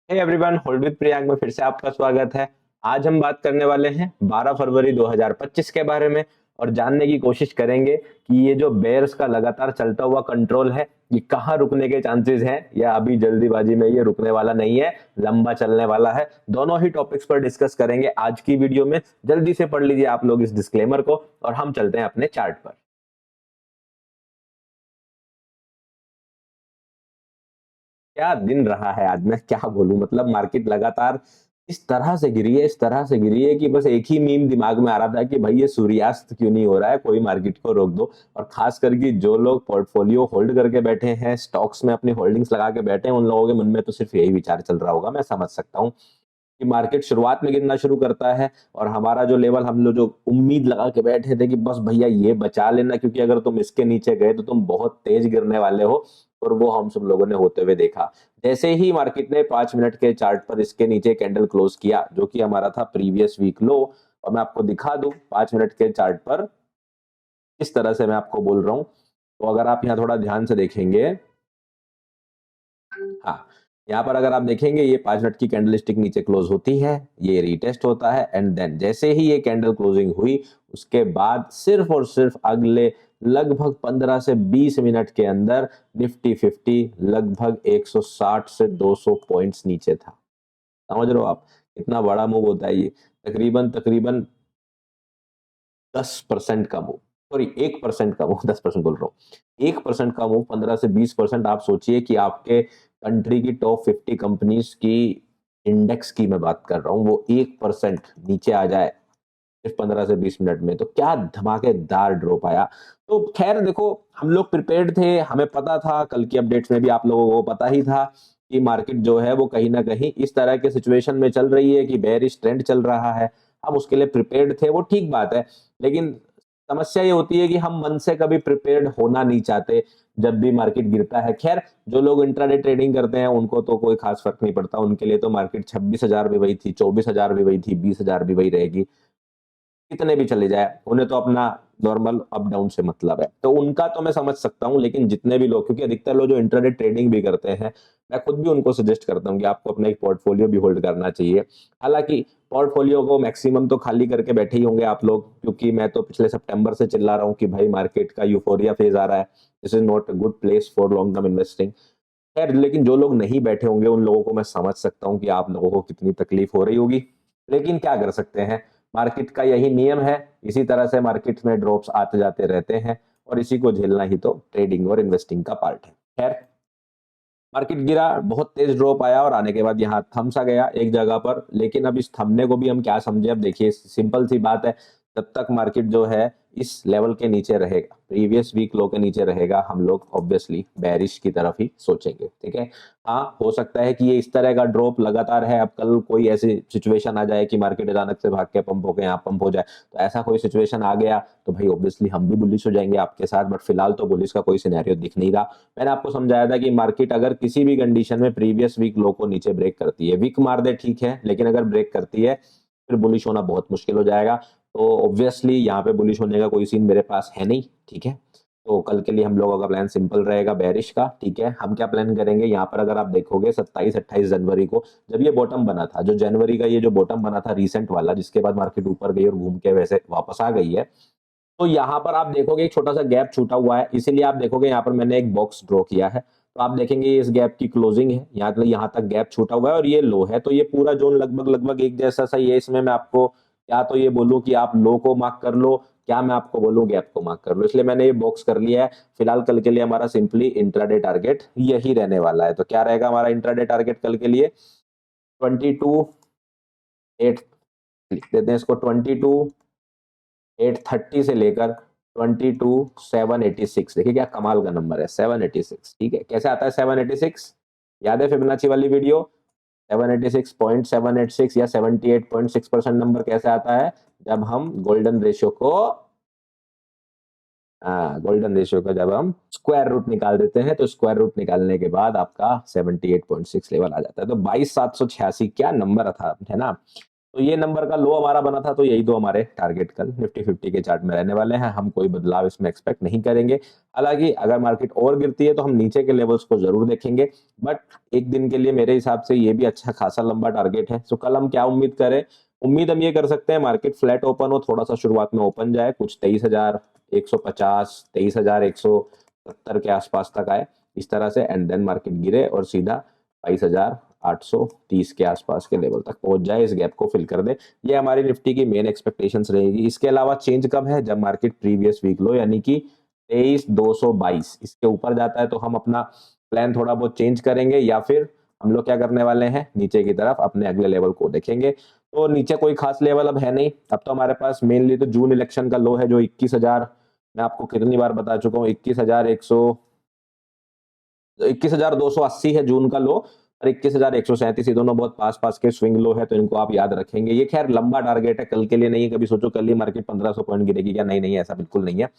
Hey everyone, hold with Priyank में फिर से आपका स्वागत है। आज हम बात करने वाले हैं 12 फरवरी 2025 के बारे में और जानने की कोशिश करेंगे कि ये जो बेयर्स का लगातार चलता हुआ कंट्रोल है, ये कहाँ रुकने के चांसेस हैं या अभी जल्दीबाजी में ये रुकने वाला नहीं है, लंबा चलने वाला है। दोनों ही टॉपिक्स पर डिस्कस करेंगे आज की वीडियो में। जल्दी से पढ़ लीजिए आप लोग इस डिस्क्लेमर को और हम चलते हैं अपने चार्ट पर। क्या दिन रहा है आज, मैं क्या बोलूं। मतलब मार्केट लगातार इस तरह से गिरी है कि बस एक ही मीम दिमाग में आ रहा था कि भाई ये सूर्यास्त क्यों नहीं हो रहा है, कोई मार्केट को रोक दो। और खास करके जो लोग पोर्टफोलियो होल्ड करके बैठे हैं, स्टॉक्स में अपनी होल्डिंग्स लगा के बैठे हैं, उन लोगों के मन में तो सिर्फ यही विचार चल रहा होगा। मैं समझ सकता हूँ कि मार्केट शुरुआत में गिरना शुरू करता है और हमारा जो लेवल, हम लोग जो उम्मीद लगा के बैठे थे कि बस भैया ये बचा लेना, क्योंकि अगर तुम इसके नीचे गए तो तुम बहुत तेज गिरने वाले हो। और वो हम सब लोगों ने होते हुए देखा। जैसे ही मार्केट ने 5 मिनट के चार्ट पर इसके नीचे कैंडल क्लोज किया, जो कि हमारा था प्रीवियस वीक लो, और मैं आपको दिखा दूं 5 मिनट के चार्ट पर किस तरह से मैं आपको बोल रहा हूं। तो अगर आप यहाँ थोड़ा ध्यान से देखेंगे, हाँ, यहाँ पर अगर आप देखेंगे ये 5 मिनट की कैंडल स्टिक नीचे क्लोज होती है, ये रीटेस्ट होता है एंड देन जैसे ही ये कैंडल क्लोजिंग हुई, उसके बाद सिर्फ और सिर्फ अगले लगभग 15 से 20 मिनट के अंदर निफ्टी 50 लगभग 160 से 200 पॉइंट्स नीचे था। समझ रहे हो आप कितना बड़ा मूव होता है ये। तकरीबन तकरीबन 10% का मूव, सॉरी 1% का मूव, 10% बोल रहा हूँ। 1% का मूव 15 से 20%। आप सोचिए कि आपके कंट्री की टॉप 50 कंपनीज की इंडेक्स की मैं बात कर रहा हूँ, वो 1% नीचे आ जाए सिर्फ 15 से 20 मिनट में, तो क्या धमाकेदार ड्रॉप आया। तो खैर देखो, हम लोग प्रिपेयर्ड थे, हमें पता था, कल की अपडेट्स में भी आप लोगों को पता ही था कि मार्केट जो है वो कहीं ना कहीं इस तरह के सिचुएशन में चल रही है कि बेयरिश ट्रेंड चल रहा है। हम उसके लिए प्रिपेयर्ड थे, वो ठीक बात है। लेकिन समस्या ये होती है कि हम मन से कभी प्रिपेयर्ड होना नहीं चाहते जब भी मार्केट गिरता है। खैर, जो लोग इंट्राडे ट्रेडिंग करते हैं उनको तो कोई खास फर्क नहीं पड़ता, उनके लिए तो मार्केट 26,000 भी वही थी, 24,000 भी वही थी, 20,000 भी वही रहेगी, कितने भी चले जाए, उन्हें तो अपना नॉर्मल अप डाउन से मतलब है, तो उनका तो मैं समझ सकता हूँ। लेकिन जितने भी लोग, क्योंकि अधिकतर लोग जो इंट्राडे ट्रेडिंग भी करते हैं, मैं खुद भी उनको सजेस्ट करता हूँ कि आपको अपना एक पोर्टफोलियो भी होल्ड करना चाहिए। हालांकि पोर्टफोलियो को मैक्सिमम तो खाली करके बैठे ही होंगे आप लोग, क्योंकि मैं तो पिछले सितंबर से चिल्ला रहा हूँ कि भाई मार्केट का यूफोरिया फेज आ रहा है, this is not a good place for long term investing. खैर, लेकिन जो लोग नहीं बैठे होंगे उन लोगों को मैं समझ सकता हूँ कि आप लोगों को कितनी तकलीफ हो रही होगी। लेकिन क्या कर सकते हैं, मार्केट का यही नियम है। इसी तरह से मार्केट में ड्रॉप्स आते जाते रहते हैं और इसी को झेलना ही तो ट्रेडिंग और इन्वेस्टिंग का पार्ट है। खैर, मार्केट गिरा, बहुत तेज ड्रॉप आया और आने के बाद यहाँ थम सा गया एक जगह पर। लेकिन अब इस थमने को भी हम क्या समझे, अब देखिए सिंपल सी बात है, जब तक मार्केट जो है इस लेवल के नीचे रहेगा, प्रीवियस वीक लो के नीचे रहेगा, हम लोग ऑब्वियसली बेरिश की तरफ ही सोचेंगे। ठीक है, हाँ, हो सकता है कि ये इस तरह का ड्रॉप लगातार है, अब कल कोई ऐसी सिचुएशन आ जाए कि मार्केट अचानक से भाग के पंप होकर यहाँ पंप हो जाए, तो ऐसा कोई सिचुएशन आ गया तो भाई ऑब्वियसली हम भी बुलिश हो जाएंगे आपके साथ। बट फिलहाल तो बुलिश का कोई सिनेरियो दिख नहीं रहा। मैंने आपको समझाया था कि मार्केट अगर किसी भी कंडीशन में प्रीवियस वीक लो को नीचे ब्रेक करती है, वीक मार दे ठीक है, लेकिन अगर ब्रेक करती है फिर बुलिश होना बहुत मुश्किल हो जाएगा। तो ऑब्वियसली यहाँ पे बुलिश होने का कोई सीन मेरे पास है नहीं। ठीक है, तो कल के लिए हम लोगों का प्लान सिंपल रहेगा बेरिश का। ठीक है, हम क्या प्लान करेंगे यहाँ पर, अगर आप देखोगे 27-28 जनवरी को जब ये बॉटम बना था, जो जनवरी का ये जो बॉटम बना था रिसेंट वाला, जिसके बाद मार्केट ऊपर गई और घूम के वैसे वापस आ गई है, तो यहाँ पर आप देखोगे एक छोटा सा गैप छूटा हुआ है, इसीलिए आप देखोगे यहाँ पर मैंने एक बॉक्स ड्रॉ किया है। तो आप देखेंगे इस गैप की क्लोजिंग है, यहाँ तक गैप छूटा हुआ है और ये लो है, तो ये पूरा जोन लगभग लगभग एक जैसा सा ही है। इसमें मैं आपको क्या तो ये बोलूं कि आप लो को मार्क कर लो, क्या मैं आपको बोलूं गैप को मार्क कर लो, इसलिए मैंने ये बॉक्स कर लिया है। फिलहाल कल के लिए हमारा सिंपली इंट्राडे टारगेट यही रहने वाला है। तो क्या रहेगा हमारा इंट्राडे टारगेट कल के लिए? 22 8, लिख देते हैं इसको, 22 830 से लेकर 22 786। देखिए क्या कमाल का नंबर है, 786। ठीक है, कैसे आता है 786? याद है फिबोनाची वाली वीडियो? 786.786 या 78.6% नंबर कैसे आता है? जब हम गोल्डन रेशियो को, गोल्डन रेशियो का जब हम स्क्वायर रूट निकाल देते हैं, तो स्क्वायर रूट निकालने के बाद आपका 78.6 लेवल आ जाता है। तो 22,786 क्या नंबर था, है ना। तो ये नंबर का लो हमारा बना था, तो यही दो हमारे टारगेट कल निफ्टी 50 के चार्ट में रहने वाले हैं। हम कोई बदलाव इसमें एक्सपेक्ट नहीं करेंगे। हालांकि अगर मार्केट और गिरती है तो हम नीचे के लेवल्स को जरूर देखेंगे, बट एक दिन के लिए मेरे हिसाब से ये भी अच्छा खासा लंबा टारगेट है। तो कल हम क्या उम्मीद करें? उम्मीद हम ये कर सकते हैं मार्केट फ्लैट ओपन हो, थोड़ा सा शुरुआत में ओपन जाए, कुछ 23,150 23,170 के आसपास तक आए इस तरह से, एंड देन मार्केट गिरे और सीधा 22,830 के आसपास के लेवल तक पहुंच जाए, इस गैप को फिल कर दे। ये हमारी निफ्टी की मेन एक्सपेक्टेशंस रहेगी। इसके अलावा चेंज कब है? जब मार्केट प्रीवियस वीक लो यानी कि 23,222 इसके ऊपर जाता है तो हम अपना प्लान थोड़ा बहुत चेंज करेंगे, या फिर हम लोग क्या करने वाले हैं, नीचे की तरफ अपने अगले लेवल को देखेंगे। तो नीचे कोई खास लेवल अब है नहीं। अब तो हमारे पास मेनली तो जून इलेक्शन का लो है जो 21,000, मैं आपको कितनी बार बता चुका हूँ, 21,280 है जून का लो, और 21,137, ये दोनों बहुत पास पास के स्विंग लो है, तो इनको आप याद रखेंगे। ये खैर लंबा टारगेट है, कल के लिए नहीं है। कभी सोचो कल ही मार्केट 1500 पॉइंट गिरेगी क्या? नहीं नहीं, ऐसा बिल्कुल नहीं है।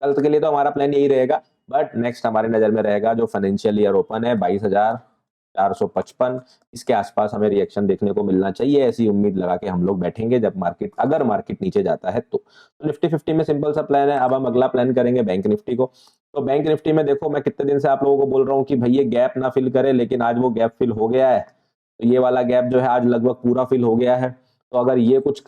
कल के लिए तो हमारा प्लान यही रहेगा, बट नेक्स्ट हमारी नजर में रहेगा जो फाइनेंशियल ईयर ओपन है 22,455, इसके आसपास हमें रिएक्शन देखने को मिलना चाहिए। ऐसी उम्मीद लगा के हम लोग बैठेंगे जब मार्केट, अगर मार्केट नीचे जाता है तो निफ्टी 50 में सिंपल सा प्लान है। अब हम अगला प्लान करेंगे बैंक निफ्टी को। तो बैंक निफ्टी में देखो, मैं कितने दिन से आप लोगों को बोल रहा हूँ कि भैया गैप ना फिल करे, लेकिन आज वो गैप फिल हो गया है। तो ये वाला गैप जो है आज लगभग पूरा फिल हो गया है। तो अगर ये कुछ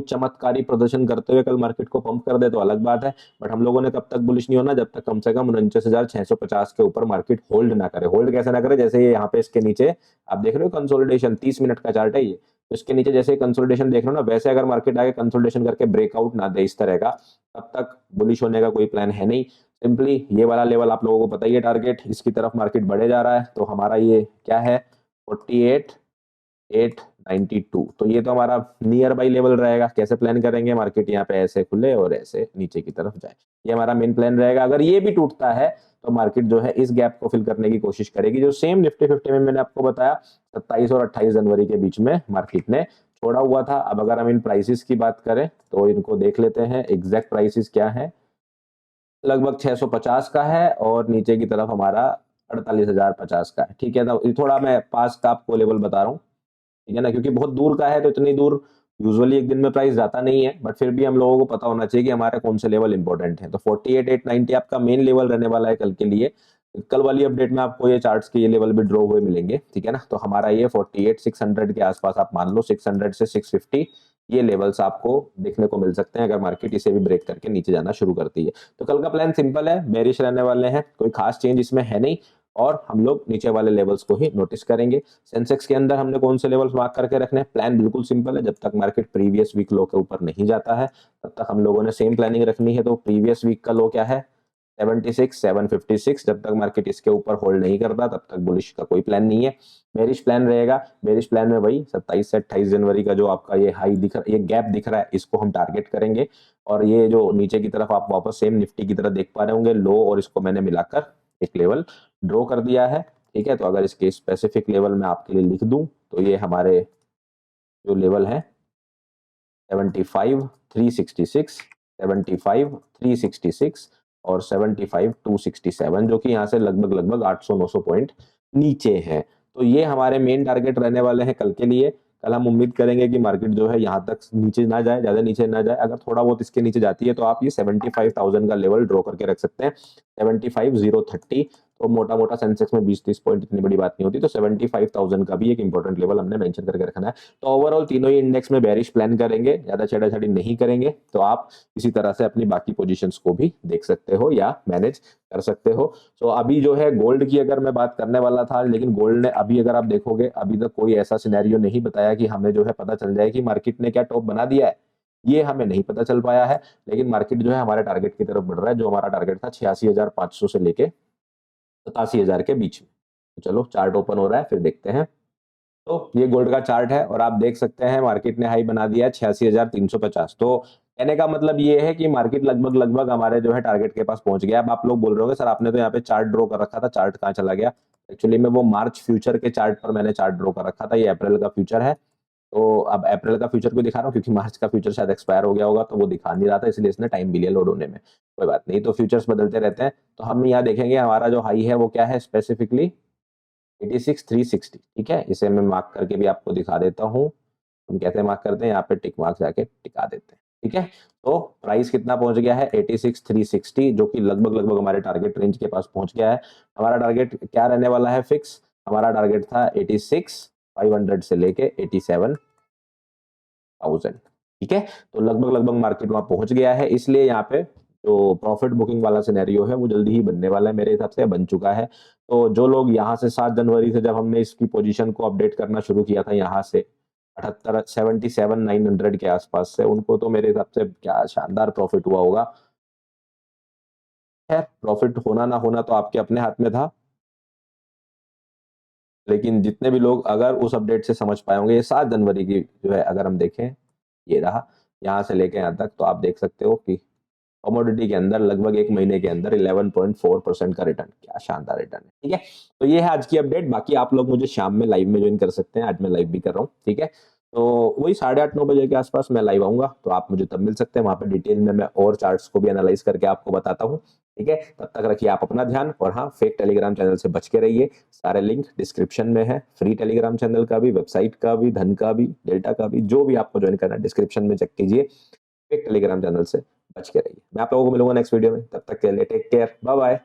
चमत्कारी प्रदर्शन करते हुए कल मार्केट को पंप कर दे तो अलग बात है, बट हम लोगों ने कब तक बुलिश नहीं होना? जब तक कम से कम 49,650 के ऊपर मार्केट होल्ड ना करे। होल्ड कैसे ना करे? जैसे ये यहाँ पे इसके नीचे आप देख रहे हो कंसोलिडेशन, 30 मिनट का चार्ट है ये, तो इसके नीचे जैसे कंसोलिडेशन देख रहे हो ना, वैसे अगर मार्केट आगे कंसोलिडेशन करके ब्रेकआउट ना दे इस तरह का, तब तक बुलिश होने का कोई प्लान है नहीं। सिंपली ये वाला लेवल आप लोगों को पता ही है, टारगेट, इसकी तरफ मार्केट बढ़े जा रहा है। तो हमारा ये क्या है? 48,892। तो ये तो हमारा नियर बाई लेवल रहेगा। कैसे प्लान करेंगे? मार्केट यहाँ पे ऐसे खुले और ऐसे नीचे की तरफ जाए, ये हमारा मेन प्लान रहेगा। अगर ये भी टूटता है तो मार्केट जो है इस गैप को फिल करने की कोशिश करेगी, जो सेम निफ्टी 50 में मैंने आपको बताया 27 और 28 जनवरी के बीच में मार्केट ने छोड़ा हुआ था। अब अगर हम इन प्राइसेस की बात करें तो इनको देख लेते हैं, एग्जैक्ट प्राइसेस क्या है। लगभग 650 का है और नीचे की तरफ हमारा 48,050 का है। ठीक है ना, ये थोड़ा मैं पास का आपको लेवल बता रहा हूँ, ठीक है ना, क्योंकि बहुत दूर का है तो इतनी दूर यूजुअली एक दिन में प्राइस जाता नहीं है, बट फिर भी हम लोगों को पता होना चाहिए कि हमारे कौन से लेवल इंपॉर्टेंट है। तो 48,890 आपका मेन लेवल रहने वाला है कल के लिए। कल वाली अपडेट में आपको ये चार्ट्स के ये लेवल भी ड्रॉ हुए मिलेंगे, ठीक है ना। तो हमारा ये 48,600 के आसपास आप मान लो, 600 से 650 ये लेवल्स आपको देखने को मिल सकते हैं अगर मार्केट इसे भी ब्रेक करके नीचे जाना शुरू करती है। तो कल का प्लान सिंपल है, बेरिश रहने वाले हैं, कोई खास चेंज इसमें है नहीं, और हम लोग नीचे वाले लेवल्स को ही नोटिस करेंगे। सेंसेक्स के अंदर हमने कौन से लेवल्स मार्क करके रखने हैं? प्लान बिल्कुल सिंपल है, जब तक मार्केट प्रीवियस वीक लो के ऊपर नहीं जाता है तब तक हम लोगों ने सेम प्लानिंग रखनी है। तो प्रीवियस वीक का लो क्या है? 76,756। जब तक मार्केट इसके ऊपर होल्ड नहीं करता तब तक बुलिश का कोई प्लान नहीं है। बेरिश प्लान रहेगा, बेरिश प्लान में वही 27 से 28 जनवरी का जो आपका ये हाई दिख रहा है, ये गैप दिख रहा है, इसको हम टारगेट करेंगे। और ये जो नीचे की तरफ आप वापस सेम निफ्टी की तरह देख पा रहे होंगे, लो और इसको मैंने मिलाकर एक लेवल ड्रॉ कर दिया है, ठीक है। तो अगर इसके स्पेसिफिक लेवल में आपके लिए लिख दूं तो ये हमारे जो लेवल है 75,366, 75,366 और 75,267, जो कि यहाँ से लगभग 800-900 पॉइंट नीचे है। तो ये हमारे मेन टारगेट रहने वाले हैं कल के लिए। कल हम उम्मीद करेंगे कि मार्केट जो है यहाँ तक नीचे ना जाए, ज्यादा नीचे ना जाए। अगर थोड़ा बहुत इसके नीचे जाती है तो आप ये 75,000 का लेवल ड्रॉ करके रख सकते हैं, 75,030। तो मोटा मोटा सेंसेक्स में 20-30 पॉइंट इतनी बड़ी बात नहीं होती, तो 75,000 का भी एक इंपॉर्टेंट लेवल हमने मेंशन करके रखना है। तो ओवरऑल तीनों ही इंडेक्स में बेरिश प्लान करेंगे, ज्यादा छेड़ाछाड़ी नहीं करेंगे। तो आप इसी तरह से अपनी बाकी पोजीशंस को भी देख सकते हो या मैनेज कर सकते हो। तो अभी जो है गोल्ड की अगर मैं बात करने वाला था, लेकिन गोल्ड ने अभी अगर आप देखोगे अभी तक कोई ऐसा सिनेरियो नहीं बताया कि हमें जो है पता चल जाए कि मार्केट ने क्या टॉप बना दिया है, ये हमें नहीं पता चल पाया है। लेकिन मार्केट जो है हमारे टारगेट की तरफ बढ़ रहा है, जो हमारा टारगेट था 86,500 से लेके 87,000 के बीच में। तो चलो चार्ट ओपन हो रहा है, फिर देखते हैं। तो ये गोल्ड का चार्ट है और आप देख सकते हैं मार्केट ने हाई बना दिया है 86,350। तो कहने का मतलब ये है कि मार्केट लगभग हमारे जो है टारगेट के पास पहुंच गया। अब आप लोग बोल रहे होंगे सर आपने तो यहाँ पे चार्ट ड्रॉ कर रखा था, चार्ट कहाँ चला गया? एक्चुअली में वो मार्च फ्यूचर के चार्ट पर मैंने चार्ट ड्रॉ कर रखा था, ये अप्रैल का फ्यूचर है। तो अब अप्रैल का फ्यूचर को दिखा रहा हूँ क्योंकि मार्च का फ्यूचर शायद एक्सपायर हो गया होगा तो वो दिखा नहीं रहा था, इसलिए इसने टाइम भी लिया लोड होने में। कोई बात नहीं, तो फ्यूचर्स बदलते रहते हैं। तो हम यहाँ देखेंगे हमारा जो हाई है वो क्या है स्पेसिफिकली 86,360, ठीक है। इसे मैं मार्क करके भी आपको दिखा देता हूँ, हम कैसे मार्क करते हैं, यहाँ पे टिक मार्क जाके टिका देते हैं। ठीक है, तो प्राइस कितना पहुंच गया है 86,360, जो कि लगभग हमारे टारगेट रेंज के पास पहुंच गया है। हमारा टारगेट क्या रहने वाला है फिक्स, हमारा टारगेट था 86,500 से लेके 87,000। ठीक है, तो लगभग मार्केट वहां पहुंच गया है, इसलिए यहाँ पे जो प्रॉफिट बुकिंग वाला सिनेरियो है वो जल्दी ही बनने वाला है, मेरे हिसाब से बन चुका है। तो जो लोग यहाँ से 7 जनवरी से जब हमने इसकी पोजीशन को अपडेट करना शुरू किया था यहाँ से 77,900 के आसपास से, उनको तो मेरे हिसाब से क्या शानदार प्रॉफिट हुआ होगा। खैर, प्रॉफिट होना ना होना तो आपके अपने हाथ में था, लेकिन जितने भी लोग अगर उस अपडेट से समझ पाए होंगे, ये 7 जनवरी की जो है अगर हम देखें, ये रहा यहाँ से लेके यहाँ तक, तो आप देख सकते हो कि कमोडिटी के अंदर लगभग 1 महीने के अंदर 11.4% का रिटर्न, क्या शानदार रिटर्न है। ठीक है, तो ये है आज की अपडेट। बाकी आप लोग मुझे शाम में लाइव में ज्वाइन कर सकते हैं, आज मैं लाइव भी कर रहा हूँ। ठीक है, तो वही 8:30-9 बजे के आसपास मैं लाइव आऊंगा, तो आप मुझे तब मिल सकते हैं, वहां पे डिटेल में मैं और चार्ट्स को भी एनालाइज करके आपको बताता हूँ। ठीक है, तब तक रखिए आप अपना ध्यान, और हाँ, फेक टेलीग्राम चैनल से बच के रहिए। सारे लिंक डिस्क्रिप्शन में है, फ्री टेलीग्राम चैनल का भी, वेबसाइट का भी, धन का भी, डेल्टा का भी, जो भी आपको ज्वाइन करना है डिस्क्रिप्शन में चेक कीजिए। फेक टेलीग्राम चैनल से बच के रहिए। मैं आप लोगों को मिलूंगा नेक्स्ट वीडियो में, तब तक के लिए टेक केयर, बाय बाय।